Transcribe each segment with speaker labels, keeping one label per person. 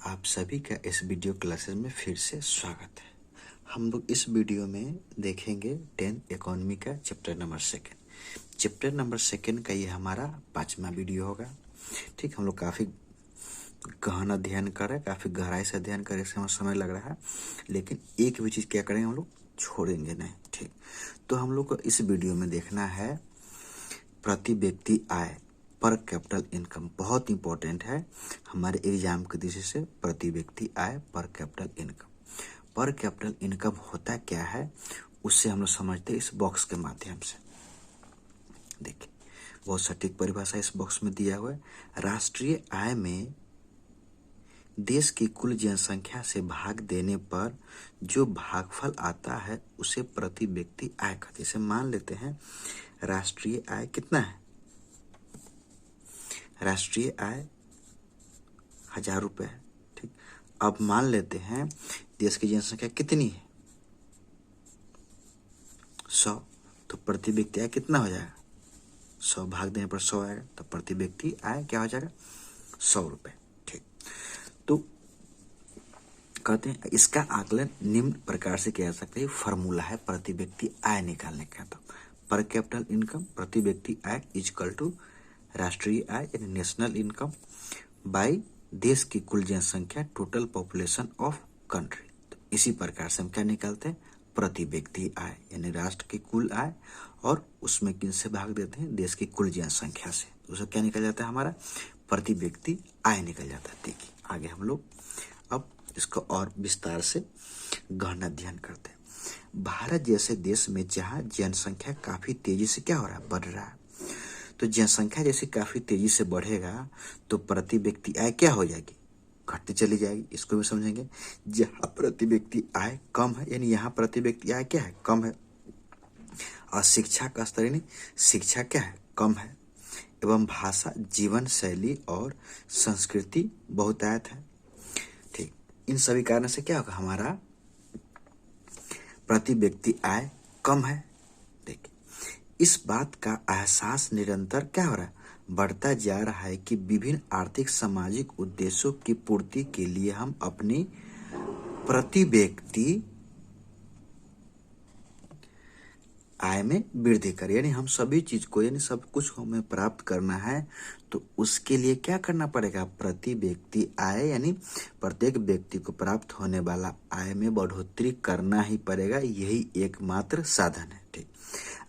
Speaker 1: आप सभी का इस वीडियो क्लासेस में फिर से स्वागत है। हम लोग इस वीडियो में देखेंगे 10th इकोनॉमी का चैप्टर नंबर 2 का ये हमारा 5वां वीडियो होगा। ठीक, हम लोग काफ़ी गहन अध्ययन कर रहे हैं, काफ़ी गहराई से अध्ययन करे से हमें समय लग रहा है, लेकिन एक भी चीज़ क्या करेंगे हम लोग छोड़ेंगे नहीं। ठीक, तो हम लोग को इस वीडियो में देखना है प्रति व्यक्ति आय, पर कैपिटल इनकम। बहुत इंपॉर्टेंट है हमारे एग्जाम की दृष्टि से। प्रति व्यक्ति आय, पर कैपिटल इनकम। पर कैपिटल इनकम होता क्या है उससे हम लोग समझते हैं इस बॉक्स के माध्यम से। देखिए, बहुत सटीक परिभाषा इस बॉक्स में दिया हुआ है। राष्ट्रीय आय में देश की कुल जनसंख्या से भाग देने पर जो भागफल आता है उसे प्रति व्यक्ति आय कहते हैं। जैसे मान लेते हैं राष्ट्रीय आय कितना है, राष्ट्रीय आय 1000 रुपये है। ठीक, अब मान लेते हैं देश की जनसंख्या कितनी है, 100, तो प्रति व्यक्ति आय कितना हो जाएगा, 100 भाग देने पर 100 आएगा, तो प्रति व्यक्ति आय क्या हो जाएगा, 100 रुपये। ठीक, तो कहते हैं इसका आकलन निम्न प्रकार से किया जा सकता है। फॉर्मूला है प्रति व्यक्ति आय निकालने का। तो पर कैपिटल इनकम प्रति व्यक्ति आय इक्वल टू राष्ट्रीय आय यानी नेशनल इनकम बाई देश की कुल जनसंख्या टोटल पॉपुलेशन ऑफ कंट्री। तो इसी प्रकार से हम क्या निकालते हैं, प्रति व्यक्ति आय यानी राष्ट्र की कुल आय और उसमें किन से भाग देते हैं, देश की कुल जनसंख्या से। तो उसका क्या निकल जाता है, हमारा प्रति व्यक्ति आय निकल जाता है। देखिए आगे हम लोग अब इसको और विस्तार से गहन अध्ययन करते हैं। भारत जैसे देश में जहाँ जनसंख्या काफी तेजी से क्या हो रहा है, बढ़ रहा है, तो जनसंख्या जैसे काफी तेजी से बढ़ेगा तो प्रति व्यक्ति आय क्या हो जाएगी, घटती चली जाएगी। इसको भी समझेंगे। जहाँ प्रति व्यक्ति आय कम है यानी यहाँ प्रति व्यक्ति आय क्या है, कम है, और शिक्षा का स्तर यानी शिक्षा क्या है, कम है, एवं भाषा, जीवन शैली और संस्कृति बहुतायत है। ठीक, इन सभी कारण से क्या होगा, हमारा प्रति व्यक्ति आय कम है। देखिए, इस बात का एहसास निरंतर क्या हो रहा है, बढ़ता जा रहा है कि विभिन्न आर्थिक सामाजिक उद्देश्यों की पूर्ति के लिए हम अपनी प्रति व्यक्ति आय में वृद्धि करें। यानी हम सभी चीज को यानी सब कुछ हमें प्राप्त करना है तो उसके लिए क्या करना पड़ेगा, प्रति व्यक्ति आय यानी प्रत्येक व्यक्ति को प्राप्त होने वाला आय में बढ़ोतरी करना ही पड़ेगा। यही एकमात्र साधन है। ठीक,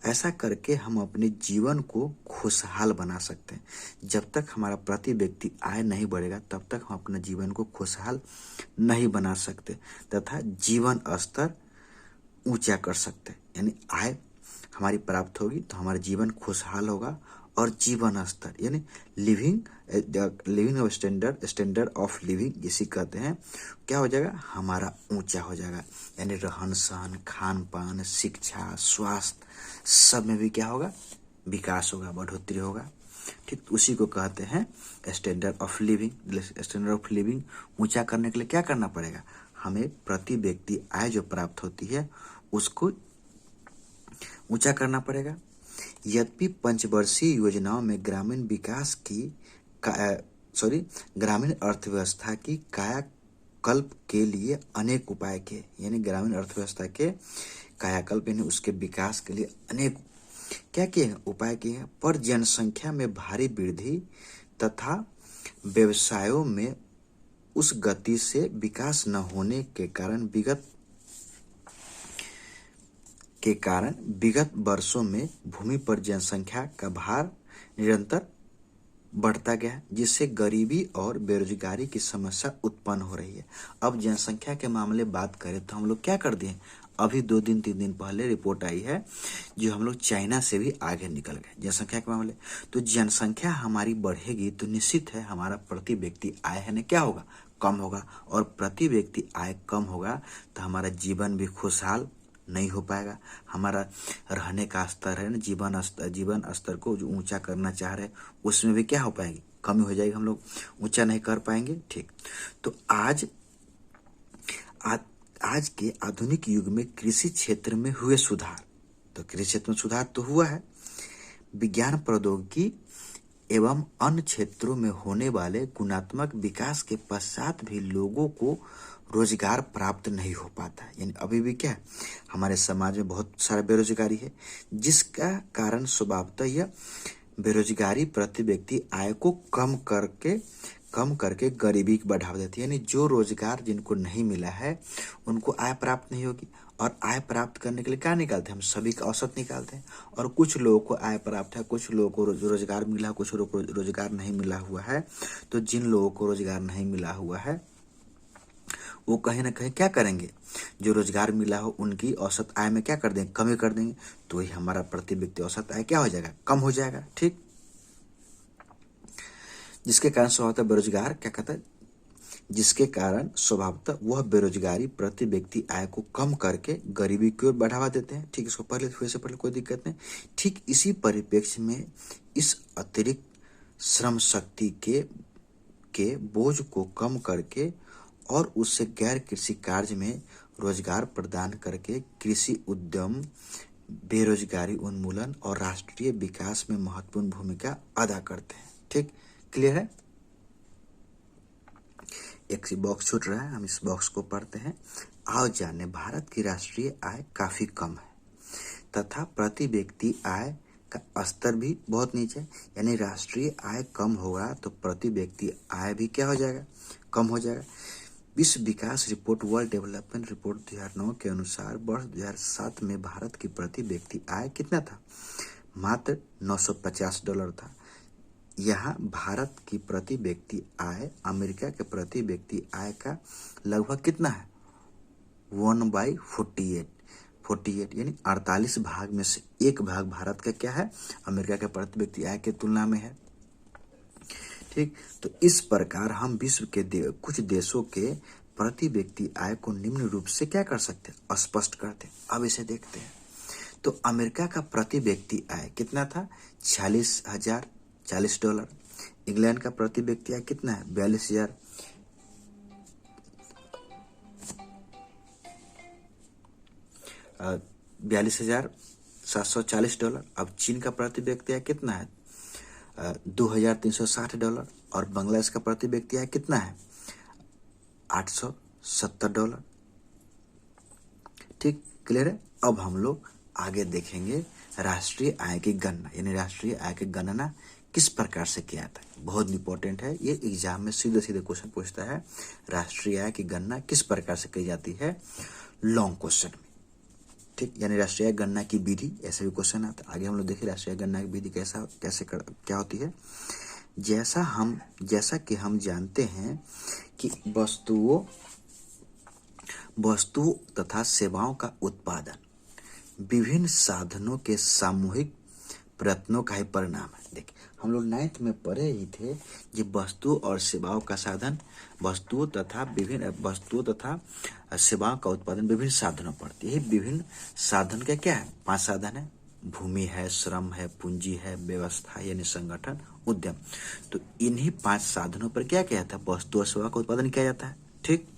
Speaker 1: ऐसा करके हम अपने जीवन को खुशहाल बना सकते हैं। जब तक हमारा प्रति व्यक्ति आय नहीं बढ़ेगा तब तक हम अपने जीवन को खुशहाल नहीं बना सकते तथा जीवन स्तर ऊंचा कर सकते। यानी आय हमारी प्राप्त होगी तो हमारा जीवन खुशहाल होगा और जीवन स्तर यानी लिविंग स्टैंडर्ड ऑफ लिविंग जिसे कहते हैं क्या हो जाएगा, हमारा ऊंचा हो जाएगा। यानी रहन सहन, खान पान, शिक्षा, स्वास्थ्य सब में भी क्या होगा, विकास होगा, बढ़ोतरी होगा। ठीक, तो उसी को कहते हैं standard of living. Standard of living ऊंचा करने के लिए क्या करना पड़ेगा, हमें प्रति व्यक्ति आय जो प्राप्त होती है उसको ऊंचा करना पड़ेगा। यद्यपि पंचवर्षीय योजनाओं में ग्रामीण विकास की ग्रामीण अर्थव्यवस्था की कायाकल्प के लिए अनेक उपाय किए। यानी ग्रामीण अर्थव्यवस्था के कायाकल्प यानी उसके विकास के लिए अनेक क्या किए हैं, उपाय किए हैं, पर जनसंख्या में भारी वृद्धि तथा व्यवसायों में उस गति से विकास न होने के कारण विगत वर्षों में भूमि पर जनसंख्या का भार निरंतर बढ़ता गया, जिससे गरीबी और बेरोजगारी की समस्या उत्पन्न हो रही है। अब जनसंख्या के मामले बात करें तो हम लोग क्या कर दिए, अभी 2-3 दिन पहले रिपोर्ट आई है जो हम लोग चाइना से भी आगे निकल गए जनसंख्या के मामले। तो जनसंख्या हमारी बढ़ेगी तो निश्चित है हमारा प्रति व्यक्ति आय है ना क्या होगा, कम होगा, और प्रति व्यक्ति आय कम होगा तो हमारा जीवन भी खुशहाल नहीं हो पाएगा। हमारा रहने का स्तर है ना, जीवन स्तर को जो ऊंचा करना चाह रहे हैं उसमें भी क्या हो पाएगी, कमी हो जाएगी, हम लोग ऊंचा नहीं कर पाएंगे। ठीक, तो आज के आधुनिक युग में कृषि क्षेत्र में हुए सुधार, तो कृषि क्षेत्र में सुधार तो हुआ है। विज्ञान प्रौद्योगिकी एवं अन्य क्षेत्रों में होने वाले गुणात्मक विकास के पश्चात भी लोगों को रोजगार प्राप्त नहीं हो पाता। यानी अभी भी क्या है, हमारे समाज में बहुत सारा बेरोजगारी है, जिसका कारण स्वभावतः यह बेरोजगारी प्रति व्यक्ति आय को कम करके गरीबी को बढ़ावा देती है। यानी जो रोजगार जिनको नहीं मिला है उनको आय प्राप्त नहीं होगी, और आय प्राप्त करने के लिए क्या निकालते हैं, हम सभी का औसत निकालते हैं। और कुछ लोगों को आय प्राप्त है, कुछ लोगों को रोजगार मिला, कुछ लोगों को रोजगार नहीं मिला हुआ है। तो जिन लोगों को रोजगार नहीं मिला हुआ है वो कहीं ना कहीं क्या करेंगे, जो रोजगार मिला हो उनकी औसत आय में क्या कर देंगे, कमी कर देंगे। तो ही हमारा प्रति व्यक्ति औसत आय क्या हो जाएगा, कम हो जाएगा। ठीक, जिसके कारण स्वभावतः बेरोजगार क्या कहता है, जिसके कारण स्वभावतः वह बेरोजगारी प्रति व्यक्ति आय को कम करके गरीबी की ओर बढ़ावा देते हैं। ठीक, इसको पहले फिर से पहले कोई दिक्कत नहीं। ठीक इसी परिप्रेक्ष्य में इस अतिरिक्त श्रम शक्ति के बोझ को कम करके और उससे गैर कृषि कार्य में रोजगार प्रदान करके कृषि उद्यम बेरोजगारी उन्मूलन और राष्ट्रीय विकास में महत्वपूर्ण भूमिका अदा करते हैं। ठीक, क्लियर है। एक सी बॉक्स छूट रहा है, हम इस बॉक्स को पढ़ते हैं। आओ जाने, भारत की राष्ट्रीय आय काफी कम है तथा प्रति व्यक्ति आय का स्तर भी बहुत नीचे है। यानी राष्ट्रीय आय कम होगा तो प्रति व्यक्ति आय भी क्या हो जाएगा, कम हो जाएगा। विश्व विकास रिपोर्ट वर्ल्ड डेवलपमेंट रिपोर्ट 2009 के अनुसार वर्ष 2007 में भारत की प्रति व्यक्ति आय कितना था, मात्र $950 था। यहाँ भारत की प्रति व्यक्ति आय अमेरिका के प्रति व्यक्ति आय का लगभग कितना है, 1/48 यानी 48 भाग में से एक भाग भारत का क्या है, अमेरिका के प्रति व्यक्ति आय के तुलना में है। ठीक, तो इस प्रकार हम विश्व के कुछ देशों के प्रति व्यक्ति आय को निम्न रूप से क्या कर सकते हैं, स्पष्ट करते हैं। अब इसे देखते हैं। तो अमेरिका का प्रति व्यक्ति आय कितना था, $40,040। इंग्लैंड का प्रति व्यक्ति आय कितना है, $42,740। अब चीन का प्रति व्यक्ति आय कितना है, $2,360। और बांग्लादेश का प्रति व्यक्ति आय कितना है, $870। ठीक, क्लियर है। अब हम लोग आगे देखेंगे राष्ट्रीय आय की गणना, यानी राष्ट्रीय आय की गणना किस प्रकार से किया था। बहुत इंपॉर्टेंट है, ये एग्जाम में सीधे सीधे क्वेश्चन पूछता है, राष्ट्रीय आय की गणना किस प्रकार से की जाती है, लॉन्ग क्वेश्चन में। ठीक, यानी राष्ट्रीय गणना की विधि, ऐसे भी क्वेश्चन आता है। आगे हम लोग देखिए राष्ट्रीय गणना की विधि क्या होती है। जैसा कि हम जानते हैं कि वस्तुओं तथा सेवाओं का उत्पादन विभिन्न साधनों के सामूहिक प्रयत्नों का ही परिणाम है। देखिए, हम लोग 9th में पढ़े ही थे कि वस्तु और सेवाओं का साधन, वस्तुओं तथा सेवाओं का उत्पादन विभिन्न साधनों पर। यही विभिन्न साधन का क्या है, 5 साधन है, भूमि है, श्रम है, पूंजी है, व्यवस्था यानी संगठन, उद्यम। तो इन्हीं 5 साधनों पर क्या किया जाता है, वस्तु और सेवा का उत्पादन किया जाता है। ठीक,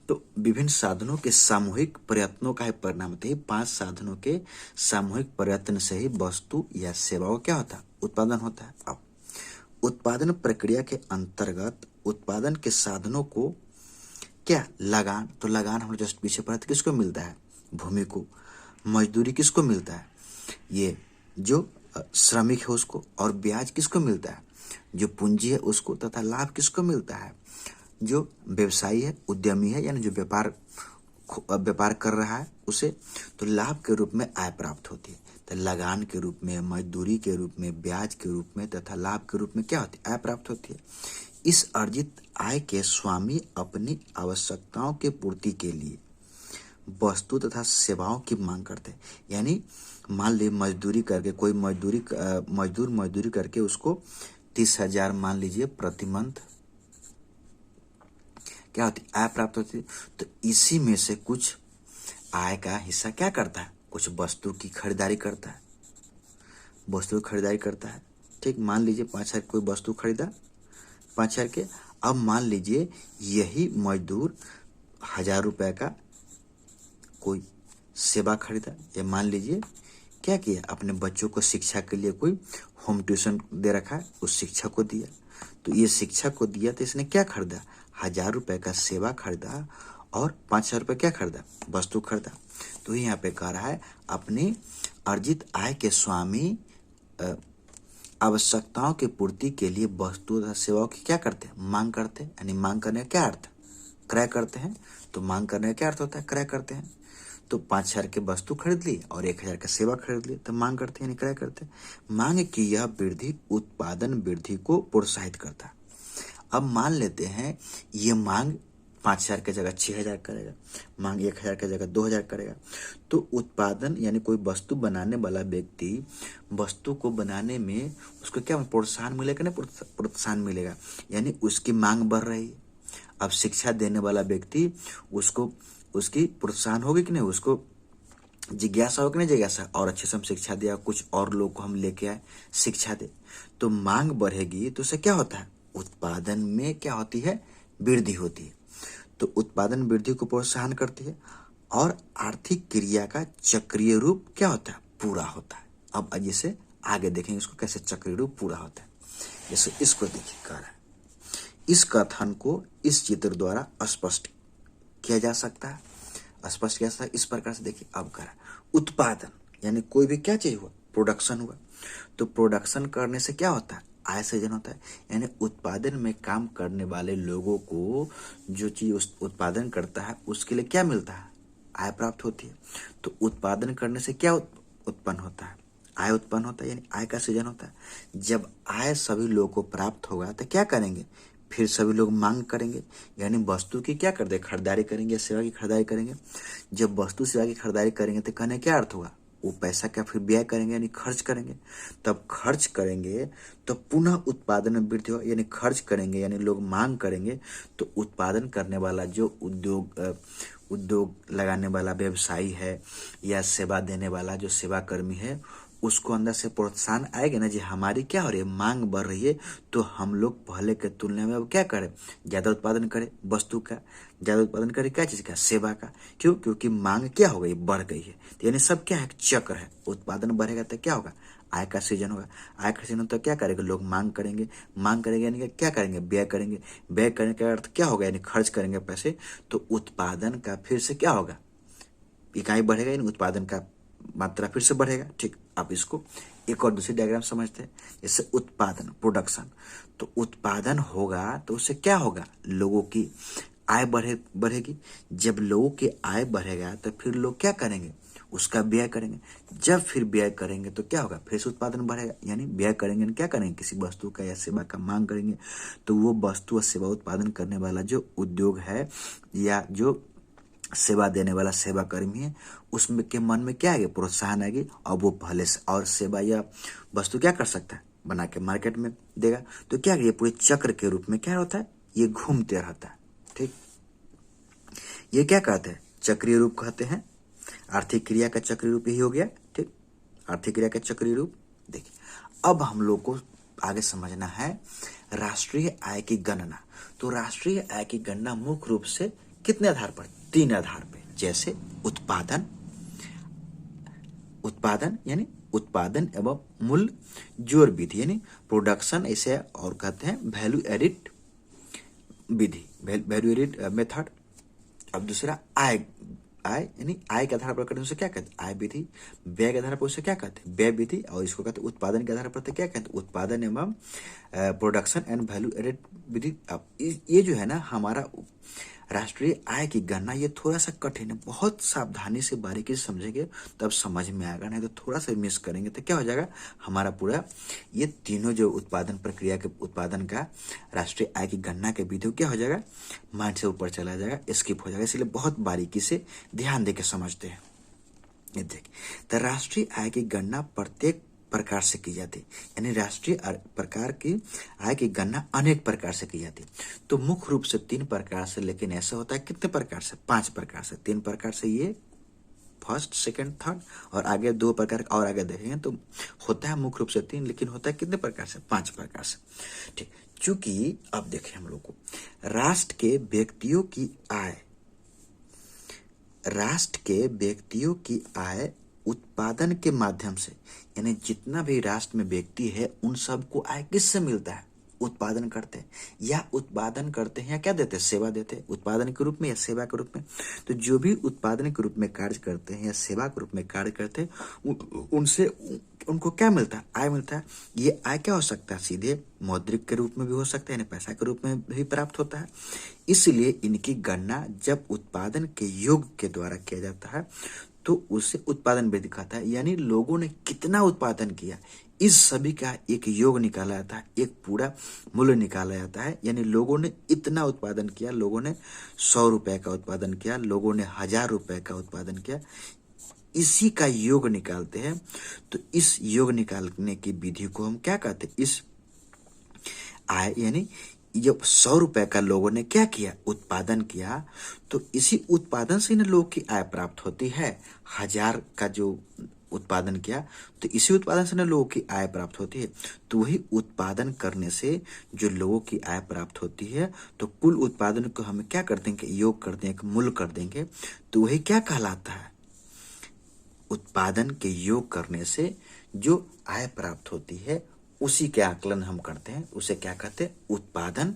Speaker 1: तो विभिन्न साधनों के सामूहिक प्रयत्नों का ही परिणाम होता है। 5 साधनों के सामूहिक प्रयत्न से ही वस्तु या सेवाओं क्या होता है, उत्पादन होता है। अब उत्पादन प्रक्रिया के अंतर्गत उत्पादन के साधनों को क्या, लगान, तो लगान हम लोग जस्ट पीछे पढ़ा था, किसको मिलता है, भूमि को। मजदूरी किसको मिलता है, ये जो श्रमिक है उसको। और ब्याज किसको मिलता है, जो पूंजी है उसको। तथा लाभ किसको मिलता है, जो व्यवसायी है, उद्यमी है, यानी जो व्यापार कर रहा है उसे। तो लाभ के रूप में आय प्राप्त होती है। तो लगान के रूप में, मजदूरी के रूप में, ब्याज के रूप में तथा लाभ के रूप में क्या होती है, आय प्राप्त होती है। इस अर्जित आय के स्वामी अपनी आवश्यकताओं के पूर्ति के लिए वस्तु तथा सेवाओं की मांग करते हैं। यानी मान लीजिए मजदूरी करके कोई मजदूरी करके उसको 30,000 मान लीजिए प्रति मंथ क्या होती, आय प्राप्त होती है। तो इसी में से कुछ आय का हिस्सा क्या करता है, कुछ वस्तु की खरीदारी करता है, ठीक, मान लीजिए 5,000 कोई वस्तु खरीदा 5,000 के। अब मान लीजिए यही मजदूर 1,000 रुपए का कोई सेवा खरीदा, या मान लीजिए क्या किया, अपने बच्चों को शिक्षा के लिए कोई होम ट्यूशन दे रखा है, उस शिक्षक को दिया। तो ये शिक्षक को दिया तो इसने क्या खरीदा, 1000 रुपए का सेवा खरीदा और 5000 रुपये क्या खरीदा, वस्तु खरीदा। तो यहाँ पे कह रहा है अपनी अर्जित आय के स्वामी आवश्यकताओं की पूर्ति के लिए वस्तु तथा सेवाओं की क्या करते हैं, मांग करते हैं। यानी मांग करने का क्या अर्थ, क्रय करते हैं। तो मांग करने का क्या अर्थ होता है, क्रय करते हैं। तो 5000 की वस्तु खरीद ली और 1000 का सेवा खरीद ली, तो मांग करते हैं, यानी क्रय करते हैं। मांग की यह वृद्धि उत्पादन वृद्धि को प्रोत्साहित करता है। अब मान लेते हैं ये मांग 5000 की जगह 6000 करेगा, मांग 1000 की जगह 2000 करेगा। तो उत्पादन यानी कोई वस्तु बनाने वाला व्यक्ति वस्तु को बनाने में उसको क्या प्रोत्साहन मिलेगा ना, प्रोत्साहन मिलेगा, यानी उसकी मांग बढ़ रही है। अब शिक्षा देने वाला व्यक्ति उसको उसकी प्रोत्साहन होगी कि नहीं, उसको जिज्ञासा होगी नहीं, जिज्ञासा और अच्छे से हम शिक्षा दिया, कुछ और लोग को हम लेके आए शिक्षा दे, तो मांग बढ़ेगी। तो उससे क्या होता है, उत्पादन में क्या होती है, वृद्धि होती है। तो उत्पादन वृद्धि को प्रोत्साहन करती है और आर्थिक क्रिया का चक्रीय रूप क्या होता है, पूरा होता है। अब जैसे आगे देखेंगे इसको कैसे चक्रीय रूप पूरा होता है। जैसे इसको देखिए, कह रहा है इस कथन को इस चित्र द्वारा स्पष्ट किया जा सकता है। स्पष्ट किया जा सकता है इस प्रकार से। देखिए अब कह रहा है उत्पादन यानी कोई भी क्या चीज हुआ, प्रोडक्शन हुआ। तो प्रोडक्शन करने से क्या होता है, आय सृजन होता है। यानी उत्पादन में काम करने वाले लोगों को जो चीज उत्पादन करता है उसके लिए क्या मिलता है, आय प्राप्त होती है। तो उत्पादन करने से क्या उत्पन्न होता है, आय उत्पन्न होता है, यानी आय का सृजन होता है। जब आय सभी लोगों को प्राप्त होगा तो क्या करेंगे, फिर सभी लोग मांग करेंगे, यानी वस्तु की क्या कर दे, खरीदारी करेंगे, सेवा की खरीदारी करेंगे। जब वस्तु सेवा की खरीदारी करेंगे तो कहने क्या अर्थ होगा, वो पैसा क्या फिर व्यय करेंगे, यानी खर्च करेंगे। तब खर्च करेंगे तो पुनः उत्पादन में वृद्धि होगा, यानी खर्च करेंगे यानी लोग मांग करेंगे। तो उत्पादन करने वाला जो उद्योग लगाने वाला व्यवसायी है या सेवा देने वाला जो सेवा कर्मी है, उसको अंदर से प्रोत्साहन आएगा ना, जी हमारी क्या हो रही है, मांग बढ़ रही है, तो हम लोग पहले के तुलना में अब क्या करें, ज्यादा उत्पादन करें वस्तु का, ज्यादा उत्पादन करें क्या चीज का, सेवा का। क्यों, क्योंकि मांग क्या हो गई, बढ़ गई है। तो यानी सब क्या है, एक चक्र है। उत्पादन बढ़ेगा तो क्या होगा, आय का सृजन होगा। आय का सृजन तो क्या करेंगे, लोग मांग करेंगे, मांग करेंगे यानी क्या करेंगे, व्यय करेंगे, व्यय करने का अर्थ क्या होगा, यानी खर्च करेंगे पैसे। तो उत्पादन का फिर से क्या होगा, इकाई बढ़ेगा, यानी उत्पादन का मात्रा फिर से बढ़ेगा। ठीक, अब इसको एक और दूसरी डायग्राम समझते हैं। जैसे उत्पादन, प्रोडक्शन, तो उत्पादन होगा तो उससे क्या होगा, लोगों की आय बढ़ेगी। जब लोगों की आय बढ़ेगा तो फिर लोग क्या करेंगे, उसका व्यय करेंगे। जब फिर व्यय करेंगे तो क्या होगा, फिर से उत्पादन बढ़ेगा, यानी व्यय करेंगे, क्या करेंगे, किसी वस्तु का या सेवा का मांग करेंगे। तो वो वस्तु और सेवा उत्पादन करने वाला जो उद्योग है या जो सेवा देने वाला सेवा कर्मी है, उसमें के मन में क्या आएगी, प्रोत्साहन आएगी, और वो पहले से और सेवा या वस्तु क्या कर सकता है, बना के मार्केट में देगा। तो क्या ये पूरे चक्र के रूप में क्या होता है, ये घूमते रहता है। ठीक, ये क्या कहते हैं, चक्रीय रूप कहते हैं। आर्थिक क्रिया का चक्रीय रूप यही हो गया। ठीक, आर्थिक क्रिया का चक्रीय रूप। देखिए अब हम लोग को आगे समझना है राष्ट्रीय आय की गणना। तो राष्ट्रीय आय की गणना मुख्य रूप से कितने आधार पर, 3 आधार पे। जैसे उत्पादन, उत्पादन यानी उत्पादन एवं मूल्य जोड़ विधि, यानी प्रोडक्शन, ऐसे और कहते हैं वैल्यू एडिड विधि, वैल्यू एडिड मेथड। अब दूसरा आय, आय यानी आय के आधार पर करते हैं उसे क्या कहते हैं, आय विधि। व्यय के आधार पर उसे क्या कहते हैं, व्यय विधि। और इसको कहते हैं उत्पादन के आधार पर तो क्या कहते हैं, उत्पादन एवं प्रोडक्शन एंड वैल्यू एडेड विधि। अब ये जो है ना हमारा राष्ट्रीय आय की गणना, ये थोड़ा सा कठिन है। बहुत सावधानी से बारीकी से समझेंगे तब समझ में आएगा, नहीं तो थोड़ा सा मिस करेंगे तो क्या हो जाएगा, हमारा पूरा ये तीनों जो उत्पादन प्रक्रिया के उत्पादन का राष्ट्रीय आय की गणना के विधि क्या हो जाएगा, माइंड से ऊपर चला जाएगा, स्किप हो जाएगा। इसलिए बहुत बारीकी से ध्यान देकर समझते हैं। ये देखिए, तो राष्ट्रीय आय की गणना प्रत्येक प्रकार से की जाती है, यानी राष्ट्रीय प्रकार की आय की गणना अनेक प्रकार से की जाती है। तो मुख्य रूप से 3 प्रकार से, लेकिन ऐसा होता है कितने प्रकार से, 5 प्रकार से। 3 प्रकार से ये फर्स्ट, सेकंड, थर्ड, और आगे 2 प्रकार और आगे देखेंगे तो होता है मुख्य रूप से 3, लेकिन होता है कितने प्रकार से, 5 प्रकार से। ठीक, चूंकि अब देखें हम लोग को राष्ट्र के व्यक्तियों की आय, राष्ट्र के व्यक्तियों की आय उत्पादन के माध्यम से, यानी जितना भी राष्ट्र में व्यक्ति है उन सबको आय किससे मिलता है? उत्पादन करते हैं या उत्पादन करते हैं या क्या देते हैं? सेवा देते हैं, उत्पादन के रूप में या सेवा के रूप में। तो जो भी उत्पादन के रूप में कार्य करते हैं या सेवा के रूप में कार्य करते हैं उनसे उनको क्या मिलता है? आय मिलता है। ये आय क्या हो सकता है? सीधे मौद्रिक के रूप में भी हो सकता है, यानी पैसा के रूप में भी प्राप्त होता है। इसलिए इनकी गणना जब उत्पादन के योग के द्वारा किया जाता है तो उसे उत्पादन वृद्धि कहता है, यानी लोगों ने कितना उत्पादन किया इस सभी का एक योग निकाला जाता है, एक पूरा मूल्य निकाला जाता है। यानी लोगों ने इतना उत्पादन किया, लोगों ने 100 रुपए का उत्पादन किया, लोगों ने 1000 रुपए का उत्पादन किया, इसी का योग निकालते हैं। तो इस योग निकालने की विधि को हम क्या कहते हैं? इस आय, यानी जब 100 रुपए का लोगों ने क्या किया? उत्पादन किया, तो इसी उत्पादन से ना लोगों की आय प्राप्त होती है। 1000 का जो उत्पादन किया तो इसी उत्पादन से ना लोगों की आय प्राप्त होती है। तो वही उत्पादन करने से जो लोगों की आय प्राप्त होती है, तो कुल उत्पादन को हम क्या कर देंगे? योग कर देंगे, मूल कर देंगे। तो वही क्या कहलाता है? उत्पादन के योग करने से जो आय प्राप्त होती है उसी के आकलन हम करते हैं, उसे क्या कहते हैं? उत्पादन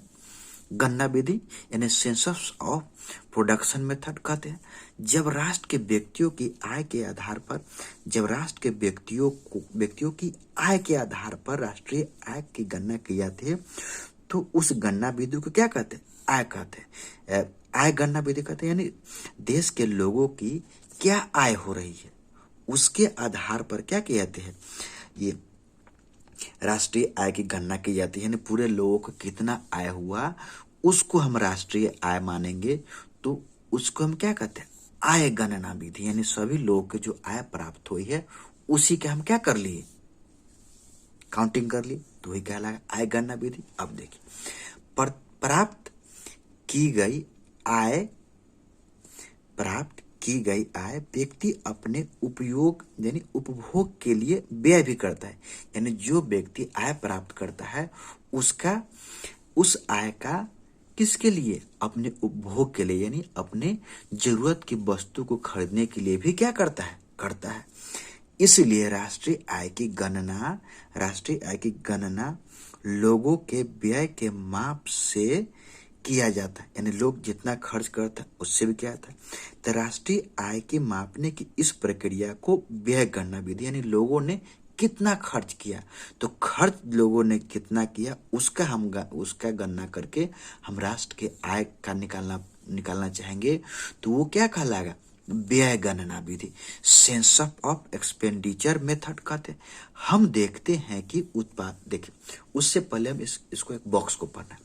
Speaker 1: गणना विधि, यानी सेंसस ऑफ प्रोडक्शन मेथड कहते हैं। जब राष्ट्र के व्यक्तियों की आय के आधार पर, जब राष्ट्र के व्यक्तियों की आय के आधार पर राष्ट्रीय आय की गणना की जाती है तो उस गणना विधि को क्या कहते हैं? आय कहते हैं। आय गणना विधि कहते हैं, यानी देश के लोगों की क्या आय हो रही है उसके आधार पर क्या किया जाते हैं? ये राष्ट्रीय आय की गणना की जाती है, यानी पूरे लोगों को कितना आय हुआ उसको हम राष्ट्रीय आय मानेंगे। तो उसको हम क्या कहते हैं? आय गणना विधि, यानी सभी लोगों को जो आय प्राप्त हुई है उसी के हम क्या कर लिए? काउंटिंग कर ली, तो वही कहलाएगा आय गणना विधि। अब देखिए, प्राप्त की गई आय व्यक्ति अपने उपयोग यानी उपभोग के लिए व्यय भी करता है। यानी जो व्यक्ति आय प्राप्त करता है उसका उस आय का किसके लिए? अपने उपभोग के लिए, यानी अपने जरूरत की वस्तु को खरीदने के लिए भी क्या करता है। इसलिए राष्ट्रीय आय की गणना लोगों के व्यय के माप से किया जाता है, यानी लोग जितना खर्च करता है उससे भी किया जाता है। तो राष्ट्रीय आय की मापने की इस प्रक्रिया को व्यय गणना विधि, यानी लोगों ने कितना खर्च किया, तो खर्च लोगों ने कितना किया उसका गणना करके हम राष्ट्र के आय का निकालना चाहेंगे तो वो क्या कहलाएगा? व्यय गणना विधि, सेंस ऑफ एक्सपेंडिचर मेथड कहते हैं। हम देखते हैं कि देखिए उससे पहले हम इसको एक बॉक्स को पढ़ना है।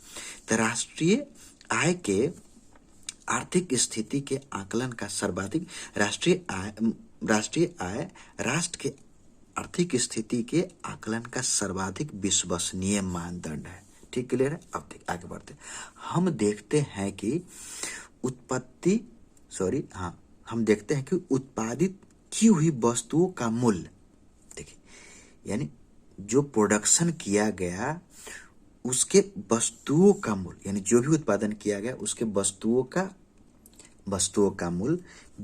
Speaker 1: तो राष्ट्रीय आय के आर्थिक स्थिति के आकलन का सर्वाधिक राष्ट्रीय आय राष्ट्र के आर्थिक स्थिति के आकलन का सर्वाधिक विश्वसनीय मानदंड है। ठीक, क्लियर है? अब आगे बढ़ते हैं। हम देखते हैं कि उत्पादित की हुई वस्तुओं का मूल्य, देखिए यानी जो प्रोडक्शन किया गया उसके वस्तुओं का मूल्य, यानी जो भी उत्पादन किया गया उसके वस्तुओं का मूल्य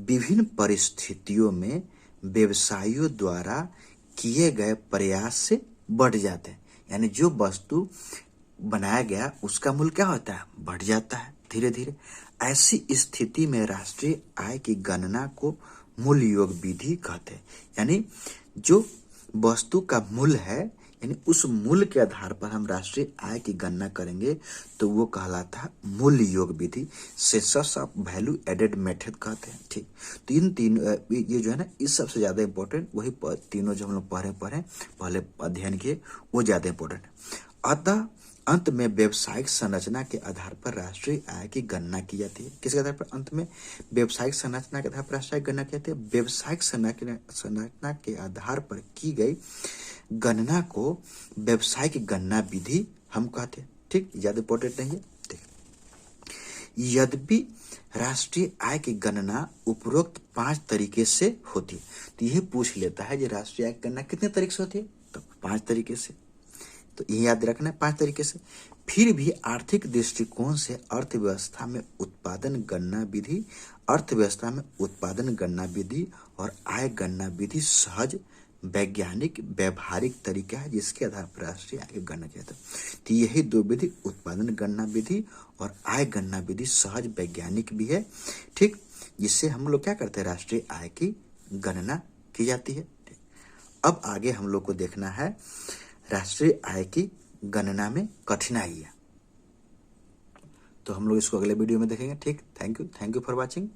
Speaker 1: विभिन्न परिस्थितियों में व्यवसायियों द्वारा किए गए प्रयास से बढ़ जाते हैं। यानी जो वस्तु बनाया गया उसका मूल्य क्या होता है? बढ़ जाता है धीरे धीरे। ऐसी स्थिति में राष्ट्रीय आय की गणना को मूल्य योग विधि कहते हैं। यानी जो वस्तु का मूल्य है, यानी उस मूल्य के आधार पर हम राष्ट्रीय आय की गणना करेंगे तो वो कहलाता है मूल्य योग विधि, census of value added method कहते हैं। ठीक, ये जो है ना, इस सबसे ज्यादा इंपॉर्टेंट वही तीनों जो हम लोग पहले अध्ययन किए वो ज्यादा इंपॉर्टेंट है। अतः अंत में व्यवसायिक संरचना के आधार पर राष्ट्रीय आय की गणना की जाती है। किसके आधार पर? अंत में व्यवसायिक संरचना के आधार पर राष्ट्रीय गणना की जाती है। व्यवसायिक संरचना के आधार पर की गई गणना को व्यवसायिक गणना विधि हम कहते हैं। ठीक, ज्यादा इंपॉर्टेंट नहीं है। यद्यपि राष्ट्रीय आय की गणना उपरोक्त 5 तरीके से होती है। तो यह पूछ लेता है कि राष्ट्रीय आय की गणना कितने तरीके से होती है? तो 5 तरीके से। तो यह याद रखना है, 5 तरीके से। फिर भी आर्थिक दृष्टिकोण से अर्थव्यवस्था में उत्पादन गणना विधि और आय गणना विधि सहज, वैज्ञानिक, व्यवहारिक तरीका है जिसके आधार पर राष्ट्रीय आय की गणना किया जाता है। तो यही दो विधि, उत्पादन गणना विधि और आय गणना विधि, सहज वैज्ञानिक भी है, ठीक, जिससे हम लोग क्या करते हैं, राष्ट्रीय आय की गणना की जाती है। अब आगे हम लोग को देखना है राष्ट्रीय आय की गणना में कठिनाइयां, तो हम लोग इसको अगले वीडियो में देखेंगे। ठीक, थैंक यू फॉर वॉचिंग।